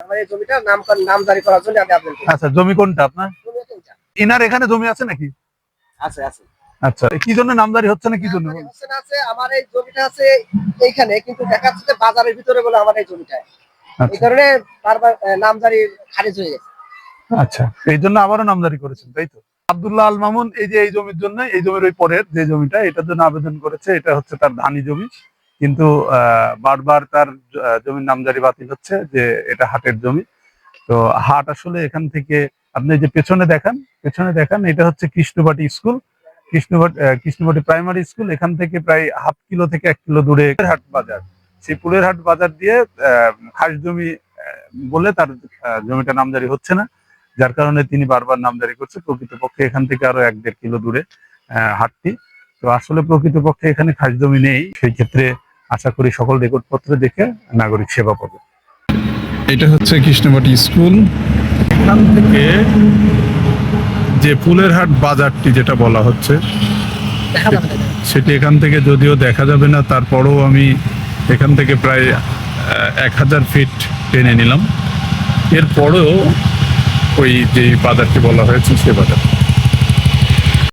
আমার এই জমিটা নামজারি করার জন্য আমি আবেদন করি। আচ্ছা, জমি কোনটা আপনার? জমি হচ্ছে এইটা। ইনার এখানে জমি আছে নাকি? আছে আছে। আচ্ছা, কি জন্য নামজারি হচ্ছে না, কি জন্য? নামজারি হচ্ছে না, আছে আমার এই জমিটা আছে এইখানে, কিন্তু দেখা যাচ্ছে যে বাজারের ভিতরে বলে আমার এই জমিটা, এই আচ্ছা কারণে বারবার নামজারি খারিজ হয়ে গেছে। আচ্ছা, এই জন্য আবারও নামজারি করেছেন, তাই তো? আব্দুল্লাহ আল মামুন এই যে এই জমির জন্য, এই জমির ওই পরের যে জমিটা, এটার জন্য আবেদন করেছে। এটা হচ্ছে তার ধানি জমি, কিন্তু বারবার তার জমির নামজারি বাতিল হচ্ছে, যে এটা হাটের জমি। তো হাট আসলে এখান থেকে আপনি যে পেছনে দেখান, এটা হচ্ছে কৃষ্ণবাটি স্কুল, কৃষ্ণবাটি প্রাইমারি স্কুল। এখান থেকে প্রায় হাফ কিলো থেকে 1 কিলো দূরে হাট বাজার। সেই পুলের হাট বাজার দিয়ে খাস জমি বলে তার জমিটা নামজারি হচ্ছে না, যার কারণে তিনি বারবার নামজারি করছে। প্রকৃতপক্ষে এখান থেকে আরো 1-1.5 কিলো দূরে হাটটি। তো আসলে প্রকৃতপক্ষে এখানে খাস জমি নেই। সেই ক্ষেত্রে আশা করি সকল রেকর্ডপত্র দেখে নাগরিক সেবা পাবে। এটা হচ্ছে কৃষ্ণবাটি স্কুল। এখান থেকে যে ফুলের হাট বাজারটি যেটা বলা হচ্ছে, সেটি এখান থেকে যদিও দেখা যাবে না, তারপরেও আমি এখান থেকে প্রায় 1000 ফিট টেনে নিলাম। এরপরেও ওই যে বাজারটি বলা হয়েছে সে বাজার।